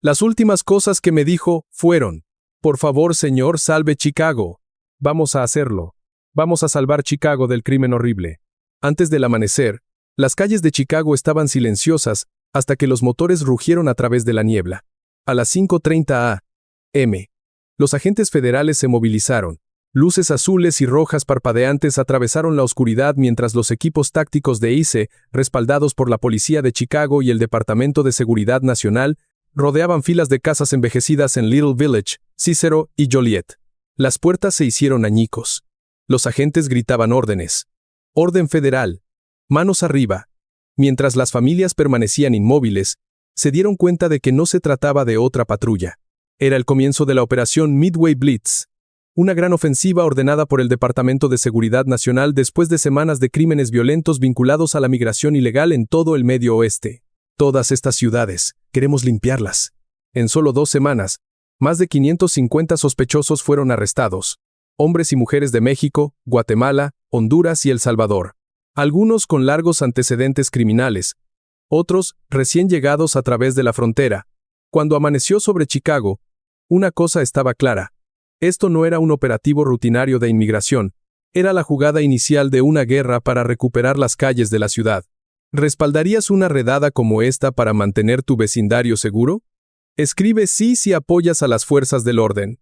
Las últimas cosas que me dijo fueron: por favor, señor, salve Chicago. Vamos a hacerlo. Vamos a salvar Chicago del crimen horrible. Antes del amanecer, las calles de Chicago estaban silenciosas hasta que los motores rugieron a través de la niebla. A las 5:30 a.m., los agentes federales se movilizaron. Luces azules y rojas parpadeantes atravesaron la oscuridad mientras los equipos tácticos de ICE, respaldados por la Policía de Chicago y el Departamento de Seguridad Nacional, rodeaban filas de casas envejecidas en Little Village, Cicero y Joliet. Las puertas se hicieron añicos. Los agentes gritaban órdenes. Orden federal. Manos arriba. Mientras las familias permanecían inmóviles, se dieron cuenta de que no se trataba de otra patrulla. Era el comienzo de la operación Midway Blitz, una gran ofensiva ordenada por el Departamento de Seguridad Nacional después de semanas de crímenes violentos vinculados a la migración ilegal en todo el Medio Oeste. Todas estas ciudades, queremos limpiarlas. En solo 2 semanas, más de 550 sospechosos fueron arrestados. Hombres y mujeres de México, Guatemala, Honduras y El Salvador. Algunos con largos antecedentes criminales, otros recién llegados a través de la frontera. Cuando amaneció sobre Chicago, una cosa estaba clara. Esto no era un operativo rutinario de inmigración, era la jugada inicial de una guerra para recuperar las calles de la ciudad. ¿Respaldarías una redada como esta para mantener tu vecindario seguro? Escribe sí si apoyas a las fuerzas del orden.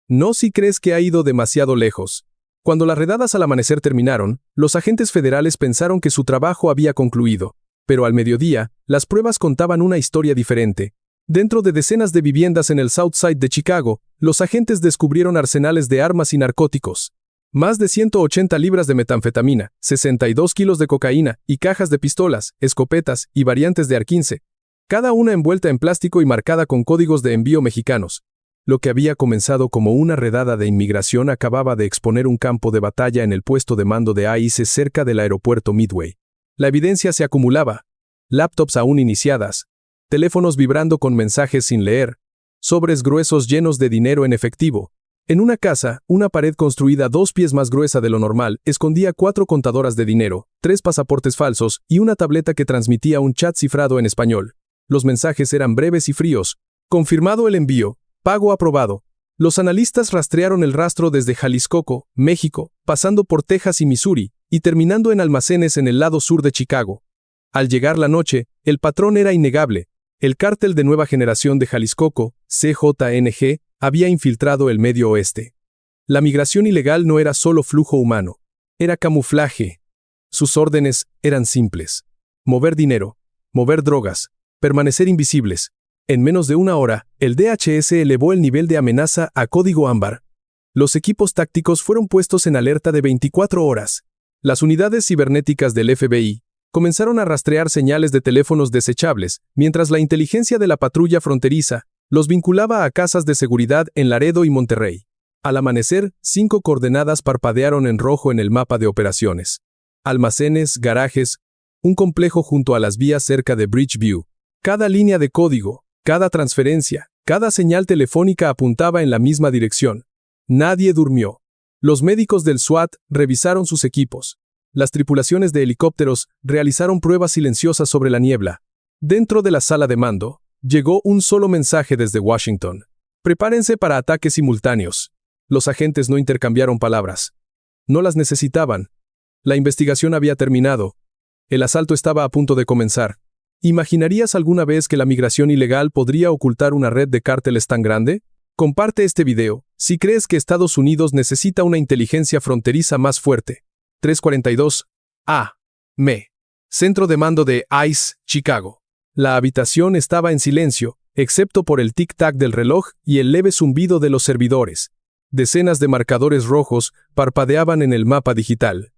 No si crees que ha ido demasiado lejos. Cuando las redadas al amanecer terminaron, los agentes federales pensaron que su trabajo había concluido. Pero al mediodía, las pruebas contaban una historia diferente. Dentro de decenas de viviendas en el South Side de Chicago, los agentes descubrieron arsenales de armas y narcóticos. Más de 180 libras de metanfetamina, 62 kilos de cocaína y cajas de pistolas, escopetas y variantes de AR-15. Cada una envuelta en plástico y marcada con códigos de envío mexicanos. Lo que había comenzado como una redada de inmigración acababa de exponer un campo de batalla en el puesto de mando de ICE cerca del aeropuerto Midway. La evidencia se acumulaba. Laptops aún iniciadas, teléfonos vibrando con mensajes sin leer, sobres gruesos llenos de dinero en efectivo. En una casa, una pared construida 2 pies más gruesa de lo normal escondía 4 contadoras de dinero, 3 pasaportes falsos y una tableta que transmitía un chat cifrado en español. Los mensajes eran breves y fríos. Confirmado el envío. Pago aprobado. Los analistas rastrearon el rastro desde Jalisco, México, pasando por Texas y Missouri, y terminando en almacenes en el lado sur de Chicago. Al llegar la noche, el patrón era innegable. El cártel de nueva generación de Jalisco, CJNG, había infiltrado el Medio Oeste. La migración ilegal no era solo flujo humano, era camuflaje. Sus órdenes eran simples: mover dinero, mover drogas, permanecer invisibles. En menos de una hora, el DHS elevó el nivel de amenaza a código ámbar. Los equipos tácticos fueron puestos en alerta de 24 horas. Las unidades cibernéticas del FBI comenzaron a rastrear señales de teléfonos desechables, mientras la inteligencia de la patrulla fronteriza los vinculaba a casas de seguridad en Laredo y Monterrey. Al amanecer, 5 coordenadas parpadearon en rojo en el mapa de operaciones. Almacenes, garajes, un complejo junto a las vías cerca de Bridgeview. Cada línea de código, cada transferencia, cada señal telefónica apuntaba en la misma dirección. Nadie durmió. Los médicos del SWAT revisaron sus equipos. Las tripulaciones de helicópteros realizaron pruebas silenciosas sobre la niebla. Dentro de la sala de mando, llegó un solo mensaje desde Washington: prepárense para ataques simultáneos. Los agentes no intercambiaron palabras. No las necesitaban. La investigación había terminado. El asalto estaba a punto de comenzar. ¿Imaginarías alguna vez que la migración ilegal podría ocultar una red de cárteles tan grande? Comparte este video si crees que Estados Unidos necesita una inteligencia fronteriza más fuerte. 3:42 a.m. Centro de mando de ICE, Chicago. La habitación estaba en silencio, excepto por el tic-tac del reloj y el leve zumbido de los servidores. Decenas de marcadores rojos parpadeaban en el mapa digital.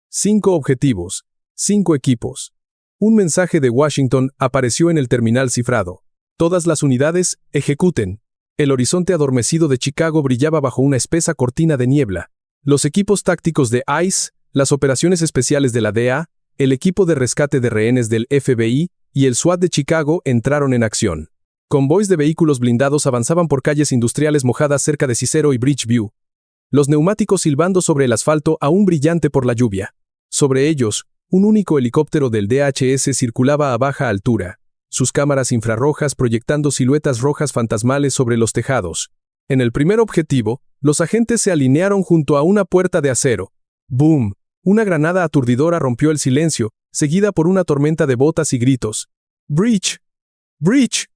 5 objetivos, 5 equipos. Un mensaje de Washington apareció en el terminal cifrado. Todas las unidades, ejecuten. El horizonte adormecido de Chicago brillaba bajo una espesa cortina de niebla. Los equipos tácticos de ICE, las operaciones especiales de la DEA, el equipo de rescate de rehenes del FBI y el SWAT de Chicago entraron en acción. Convoys de vehículos blindados avanzaban por calles industriales mojadas cerca de Cicero y Bridgeview. Los neumáticos silbando sobre el asfalto aún brillante por la lluvia. Sobre ellos, un único helicóptero del DHS circulaba a baja altura. sus cámaras infrarrojas proyectando siluetas rojas fantasmales sobre los tejados. En el primer objetivo, los agentes se alinearon junto a una puerta de acero. ¡Boom! Una granada aturdidora rompió el silencio, seguida por una tormenta de botas y gritos. ¡Breach! ¡Breach!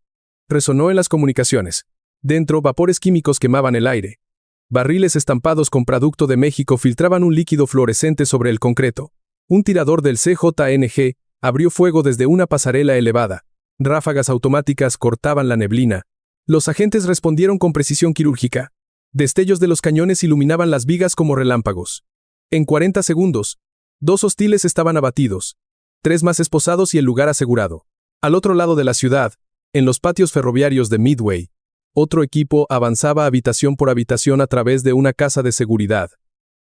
Resonó en las comunicaciones. Dentro, vapores químicos quemaban el aire. Barriles estampados con producto de México filtraban un líquido fluorescente sobre el concreto. Un tirador del CJNG abrió fuego desde una pasarela elevada. Ráfagas automáticas cortaban la neblina. Los agentes respondieron con precisión quirúrgica. Destellos de los cañones iluminaban las vigas como relámpagos. En 40 segundos, 2 hostiles estaban abatidos, 3 más esposados y el lugar asegurado. Al otro lado de la ciudad, en los patios ferroviarios de Midway, otro equipo avanzaba habitación por habitación a través de una casa de seguridad.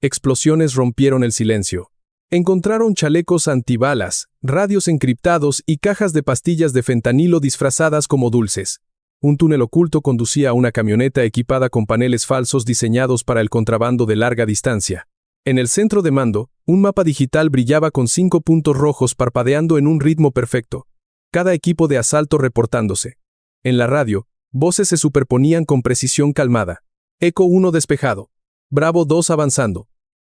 Explosiones rompieron el silencio. Encontraron chalecos antibalas, radios encriptados y cajas de pastillas de fentanilo disfrazadas como dulces. Un túnel oculto conducía a una camioneta equipada con paneles falsos diseñados para el contrabando de larga distancia. En el centro de mando, un mapa digital brillaba con 5 puntos rojos parpadeando en un ritmo perfecto. Cada equipo de asalto reportándose. En la radio, voces se superponían con precisión calmada. Eco 1 despejado. Bravo 2 avanzando.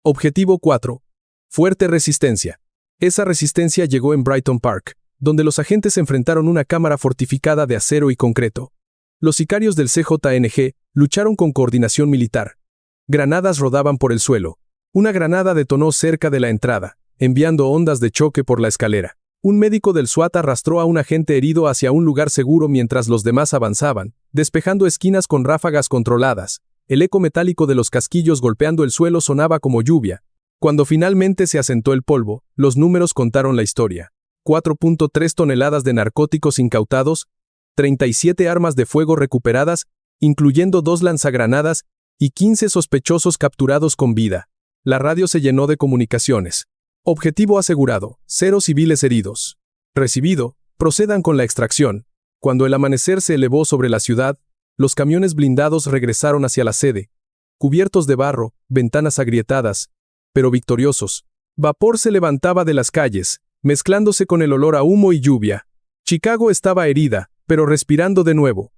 Objetivo 4. Fuerte resistencia. Esa resistencia llegó en Brighton Park, donde los agentes enfrentaron una cámara fortificada de acero y concreto. Los sicarios del CJNG lucharon con coordinación militar. Granadas rodaban por el suelo. Una granada detonó cerca de la entrada, enviando ondas de choque por la escalera. Un médico del SWAT arrastró a un agente herido hacia un lugar seguro mientras los demás avanzaban, despejando esquinas con ráfagas controladas. El eco metálico de los casquillos golpeando el suelo sonaba como lluvia. Cuando finalmente se asentó el polvo, los números contaron la historia. 4.3 toneladas de narcóticos incautados, 37 armas de fuego recuperadas, incluyendo 2 lanzagranadas, y 15 sospechosos capturados con vida. La radio se llenó de comunicaciones. Objetivo asegurado, 0 civiles heridos. Recibido, procedan con la extracción. Cuando el amanecer se elevó sobre la ciudad, los camiones blindados regresaron hacia la sede. Cubiertos de barro, ventanas agrietadas, pero victoriosos. Vapor se levantaba de las calles, mezclándose con el olor a humo y lluvia. Chicago estaba herida, pero respirando de nuevo.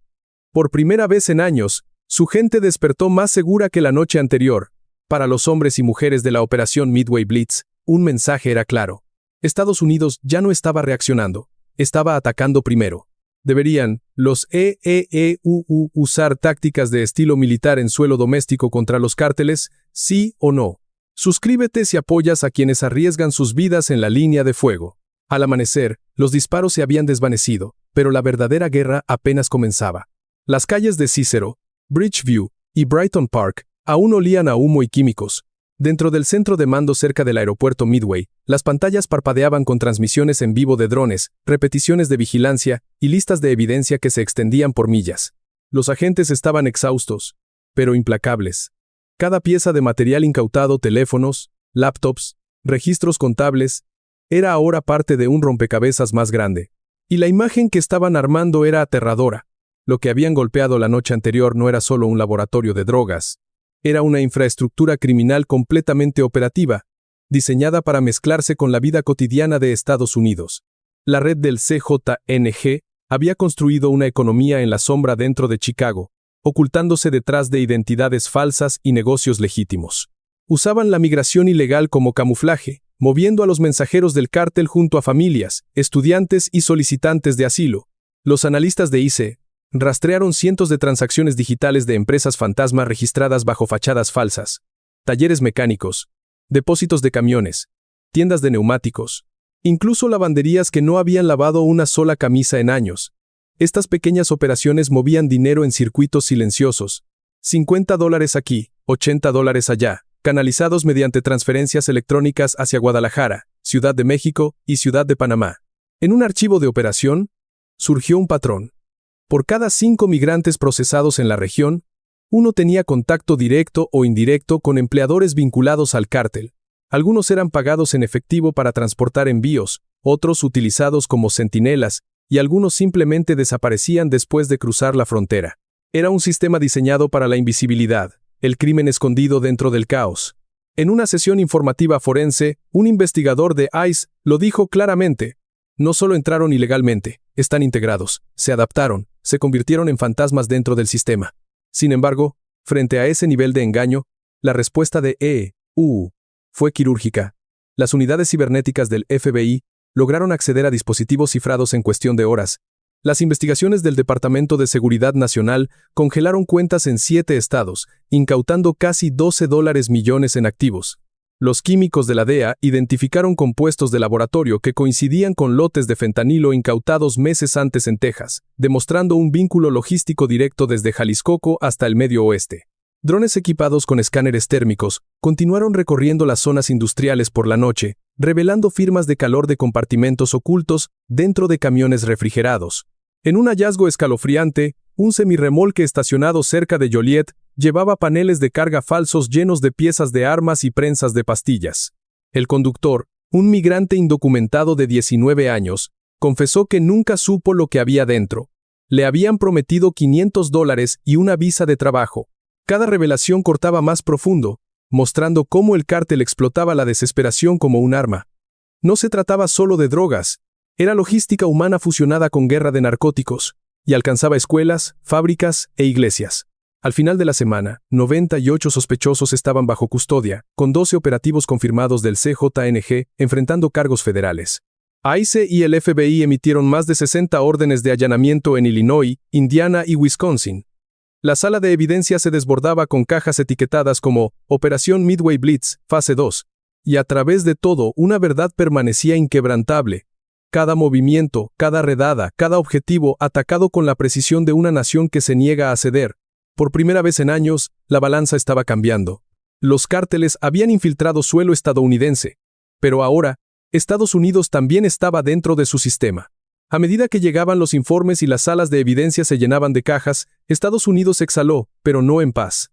Por primera vez en años, su gente despertó más segura que la noche anterior. Para los hombres y mujeres de la Operación Midway Blitz, un mensaje era claro. Estados Unidos ya no estaba reaccionando, estaba atacando primero. ¿Deberían los EEEUU usar tácticas de estilo militar en suelo doméstico contra los cárteles? ¿Sí o no? Suscríbete si apoyas a quienes arriesgan sus vidas en la línea de fuego. Al amanecer, los disparos se habían desvanecido, pero la verdadera guerra apenas comenzaba. Las calles de Cicero, Bridgeview y Brighton Park aún olían a humo y químicos. Dentro del centro de mando cerca del aeropuerto Midway, las pantallas parpadeaban con transmisiones en vivo de drones, repeticiones de vigilancia y listas de evidencia que se extendían por millas. Los agentes estaban exhaustos, pero implacables. Cada pieza de material incautado, teléfonos, laptops, registros contables, era ahora parte de un rompecabezas más grande. Y la imagen que estaban armando era aterradora. Lo que habían golpeado la noche anterior no era solo un laboratorio de drogas. Era una infraestructura criminal completamente operativa, diseñada para mezclarse con la vida cotidiana de Estados Unidos. La red del CJNG había construido una economía en la sombra dentro de Chicago, ocultándose detrás de identidades falsas y negocios legítimos. Usaban la migración ilegal como camuflaje, moviendo a los mensajeros del cártel junto a familias, estudiantes y solicitantes de asilo. Los analistas de ICE rastrearon cientos de transacciones digitales de empresas fantasma registradas bajo fachadas falsas, talleres mecánicos, depósitos de camiones, tiendas de neumáticos, incluso lavanderías que no habían lavado una sola camisa en años. Estas pequeñas operaciones movían dinero en circuitos silenciosos. $50 aquí, $80 allá, canalizados mediante transferencias electrónicas hacia Guadalajara, Ciudad de México y Ciudad de Panamá. En un archivo de operación, surgió un patrón. Por cada 5 migrantes procesados en la región, uno tenía contacto directo o indirecto con empleadores vinculados al cártel. Algunos eran pagados en efectivo para transportar envíos, otros utilizados como centinelas, y algunos simplemente desaparecían después de cruzar la frontera. Era un sistema diseñado para la invisibilidad, el crimen escondido dentro del caos. En una sesión informativa forense, un investigador de ICE lo dijo claramente: No solo entraron ilegalmente, están integrados, se adaptaron, se convirtieron en fantasmas dentro del sistema. Sin embargo, frente a ese nivel de engaño, la respuesta de EU fue quirúrgica. Las unidades cibernéticas del FBI lograron acceder a dispositivos cifrados en cuestión de horas. Las investigaciones del Departamento de Seguridad Nacional congelaron cuentas en 7 estados, incautando casi $12 millones en activos. Los químicos de la DEA identificaron compuestos de laboratorio que coincidían con lotes de fentanilo incautados meses antes en Texas, demostrando un vínculo logístico directo desde Jalisco hasta el Medio Oeste. Drones equipados con escáneres térmicos continuaron recorriendo las zonas industriales por la noche, revelando firmas de calor de compartimentos ocultos dentro de camiones refrigerados. En un hallazgo escalofriante, un semirremolque estacionado cerca de Joliet llevaba paneles de carga falsos llenos de piezas de armas y prensas de pastillas. El conductor, un migrante indocumentado de 19 años, confesó que nunca supo lo que había dentro. Le habían prometido $500 y una visa de trabajo. Cada revelación cortaba más profundo, mostrando cómo el cártel explotaba la desesperación como un arma. No se trataba solo de drogas, era logística humana fusionada con guerra de narcóticos, y alcanzaba escuelas, fábricas e iglesias. Al final de la semana, 98 sospechosos estaban bajo custodia, con 12 operativos confirmados del CJNG, enfrentando cargos federales. ICE y el FBI emitieron más de 60 órdenes de allanamiento en Illinois, Indiana y Wisconsin. La sala de evidencia se desbordaba con cajas etiquetadas como Operación Midway Blitz, fase 2, y a través de todo una verdad permanecía inquebrantable. Cada movimiento, cada redada, cada objetivo atacado con la precisión de una nación que se niega a ceder. Por primera vez en años, la balanza estaba cambiando. Los cárteles habían infiltrado suelo estadounidense, pero ahora, Estados Unidos también estaba dentro de su sistema. A medida que llegaban los informes y las salas de evidencia se llenaban de cajas, Estados Unidos exhaló, pero no en paz.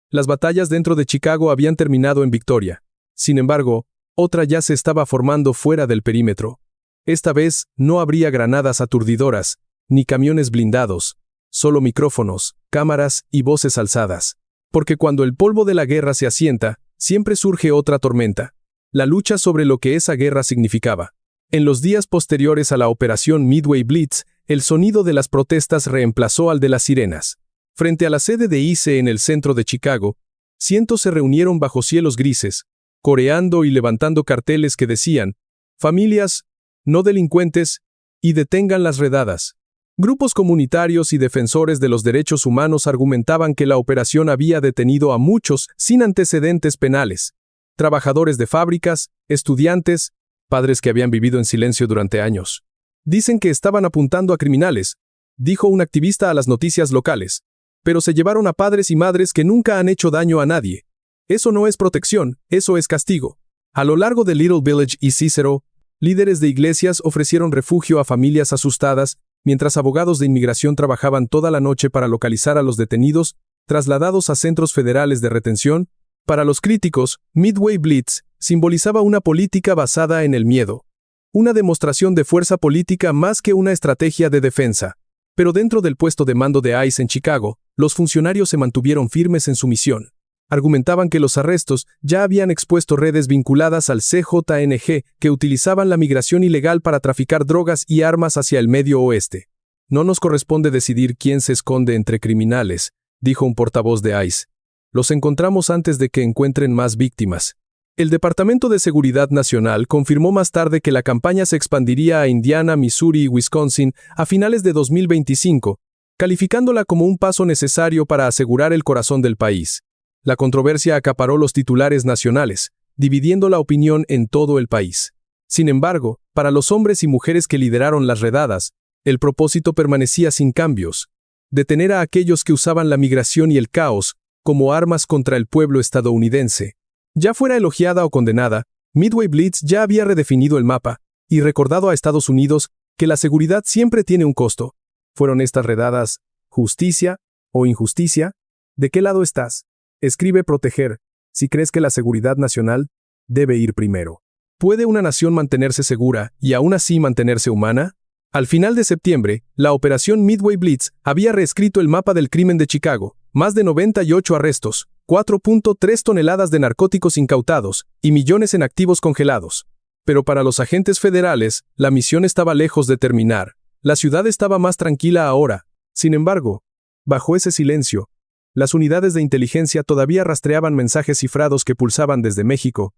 Las batallas dentro de Chicago habían terminado en victoria. Sin embargo, otra ya se estaba formando fuera del perímetro. Esta vez no habría granadas aturdidoras, ni camiones blindados, solo micrófonos, cámaras y voces alzadas. Porque cuando el polvo de la guerra se asienta, siempre surge otra tormenta. La lucha sobre lo que esa guerra significaba. En los días posteriores a la operación Midway Blitz, el sonido de las protestas reemplazó al de las sirenas. Frente a la sede de ICE en el centro de Chicago, cientos se reunieron bajo cielos grises, coreando y levantando carteles que decían, familias, no delincuentes, y detengan las redadas. Grupos comunitarios y defensores de los derechos humanos argumentaban que la operación había detenido a muchos sin antecedentes penales. Trabajadores de fábricas, estudiantes, padres que habían vivido en silencio durante años. Dicen que estaban apuntando a criminales, dijo un activista a las noticias locales. Pero se llevaron a padres y madres que nunca han hecho daño a nadie. Eso no es protección, eso es castigo. A lo largo de Little Village y Cicero, líderes de iglesias ofrecieron refugio a familias asustadas, mientras abogados de inmigración trabajaban toda la noche para localizar a los detenidos, trasladados a centros federales de retención. Para los críticos, Midway Blitz simbolizaba una política basada en el miedo. Una demostración de fuerza política más que una estrategia de defensa. Pero dentro del puesto de mando de ICE en Chicago, los funcionarios se mantuvieron firmes en su misión. Argumentaban que los arrestos ya habían expuesto redes vinculadas al CJNG que utilizaban la migración ilegal para traficar drogas y armas hacia el Medio Oeste. No nos corresponde decidir quién se esconde entre criminales, dijo un portavoz de ICE. Los encontramos antes de que encuentren más víctimas. El Departamento de Seguridad Nacional confirmó más tarde que la campaña se expandiría a Indiana, Missouri y Wisconsin a finales de 2025, calificándola como un paso necesario para asegurar el corazón del país. La controversia acaparó los titulares nacionales, dividiendo la opinión en todo el país. Sin embargo, para los hombres y mujeres que lideraron las redadas, el propósito permanecía sin cambios: detener a aquellos que usaban la migración y el caos como armas contra el pueblo estadounidense. Ya fuera elogiada o condenada, Midway Blitz ya había redefinido el mapa y recordado a Estados Unidos que la seguridad siempre tiene un costo. ¿Fueron estas redadas justicia o injusticia? ¿De qué lado estás? Escribe proteger, si crees que la seguridad nacional debe ir primero. ¿Puede una nación mantenerse segura y aún así mantenerse humana? Al final de septiembre, la operación Midway Blitz había reescrito el mapa del crimen de Chicago. Más de 98 arrestos, 4.3 toneladas de narcóticos incautados y millones en activos congelados. Pero para los agentes federales, la misión estaba lejos de terminar. La ciudad estaba más tranquila ahora. Sin embargo, bajo ese silencio, las unidades de inteligencia todavía rastreaban mensajes cifrados que pulsaban desde México,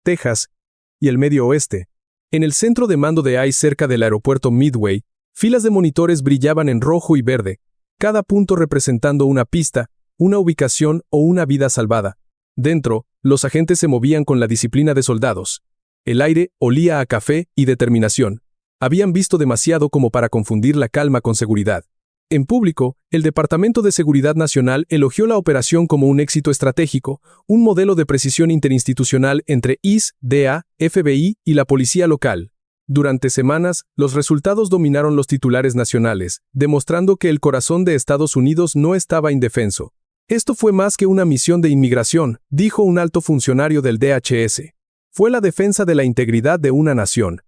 Texas y el Medio Oeste. En el centro de mando de ICE cerca del aeropuerto Midway, filas de monitores brillaban en rojo y verde, cada punto representando una pista, una ubicación o una vida salvada. Dentro, los agentes se movían con la disciplina de soldados. El aire olía a café y determinación. Habían visto demasiado como para confundir la calma con seguridad. En público, el Departamento de Seguridad Nacional elogió la operación como un éxito estratégico, un modelo de precisión interinstitucional entre ICE, DEA, FBI y la policía local. Durante semanas, los resultados dominaron los titulares nacionales, demostrando que el corazón de Estados Unidos no estaba indefenso. Esto fue más que una misión de inmigración, dijo un alto funcionario del DHS. Fue la defensa de la integridad de una nación.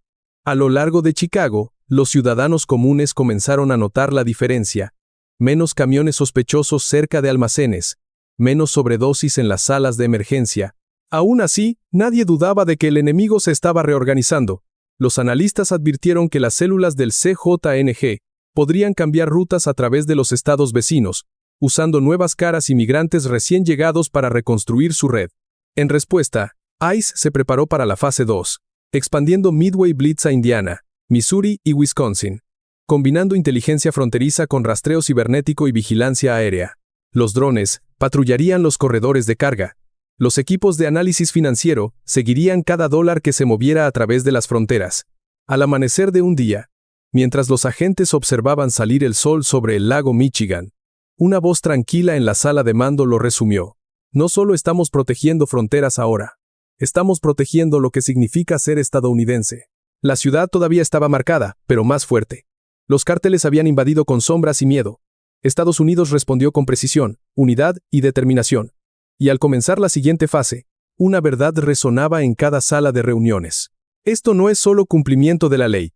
A lo largo de Chicago, los ciudadanos comunes comenzaron a notar la diferencia. Menos camiones sospechosos cerca de almacenes, menos sobredosis en las salas de emergencia. Aún así, nadie dudaba de que el enemigo se estaba reorganizando. Los analistas advirtieron que las células del CJNG podrían cambiar rutas a través de los estados vecinos, usando nuevas caras inmigrantes recién llegados para reconstruir su red. En respuesta, ICE se preparó para la fase 2, expandiendo Midway Blitz a Indiana, Missouri y Wisconsin, combinando inteligencia fronteriza con rastreo cibernético y vigilancia aérea. Los drones patrullarían los corredores de carga. Los equipos de análisis financiero seguirían cada dólar que se moviera a través de las fronteras. Al amanecer de un día, mientras los agentes observaban salir el sol sobre el lago Michigan, una voz tranquila en la sala de mando lo resumió. No solo estamos protegiendo fronteras ahora, estamos protegiendo lo que significa ser estadounidense. La ciudad todavía estaba marcada, pero más fuerte. Los cárteles habían invadido con sombras y miedo. Estados Unidos respondió con precisión, unidad y determinación. Y al comenzar la siguiente fase, una verdad resonaba en cada sala de reuniones. Esto no es solo cumplimiento de la ley.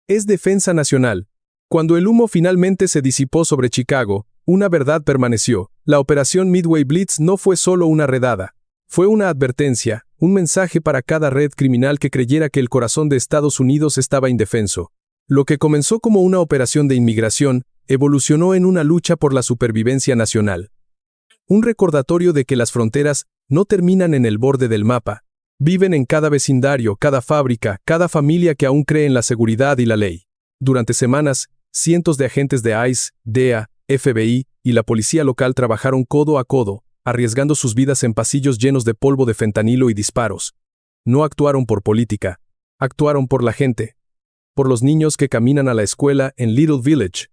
Es defensa nacional. Cuando el humo finalmente se disipó sobre Chicago, una verdad permaneció. La operación Midway Blitz no fue solo una redada. Fue una advertencia, un mensaje para cada red criminal que creyera que el corazón de Estados Unidos estaba indefenso. Lo que comenzó como una operación de inmigración, evolucionó en una lucha por la supervivencia nacional. Un recordatorio de que las fronteras no terminan en el borde del mapa, viven en cada vecindario, cada fábrica, cada familia que aún cree en la seguridad y la ley. Durante semanas, cientos de agentes de ICE, DEA, FBI y la policía local trabajaron codo a codo, arriesgando sus vidas en pasillos llenos de polvo de fentanilo y disparos. No actuaron por política, actuaron por la gente, por los niños que caminan a la escuela en Little Village,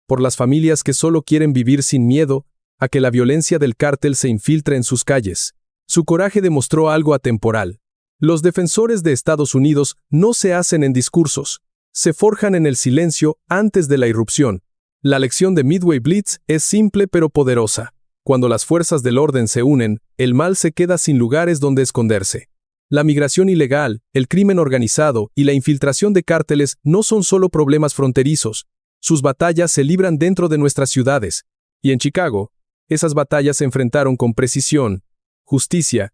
por las familias que solo quieren vivir sin miedo a que la violencia del cártel se infiltre en sus calles. Su coraje demostró algo atemporal. Los defensores de Estados Unidos no se hacen en discursos, se forjan en el silencio antes de la irrupción. La lección de Midway Blitz es simple pero poderosa. Cuando las fuerzas del orden se unen, el mal se queda sin lugares donde esconderse. La migración ilegal, el crimen organizado y la infiltración de cárteles no son solo problemas fronterizos. Sus batallas se libran dentro de nuestras ciudades. Y en Chicago, esas batallas se enfrentaron con precisión, justicia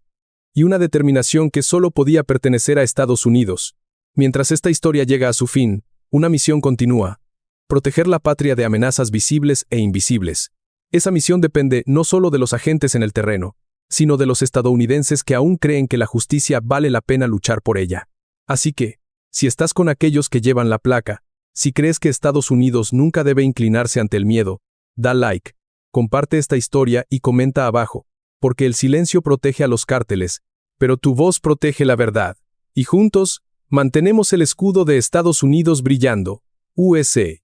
y una determinación que solo podía pertenecer a Estados Unidos. Mientras esta historia llega a su fin, una misión continúa: proteger la patria de amenazas visibles e invisibles. Esa misión depende no solo de los agentes en el terreno, sino de los estadounidenses que aún creen que la justicia vale la pena luchar por ella. Así que, si estás con aquellos que llevan la placa, si crees que Estados Unidos nunca debe inclinarse ante el miedo, da like, comparte esta historia y comenta abajo, porque el silencio protege a los cárteles, pero tu voz protege la verdad. Y juntos, mantenemos el escudo de Estados Unidos brillando. USA.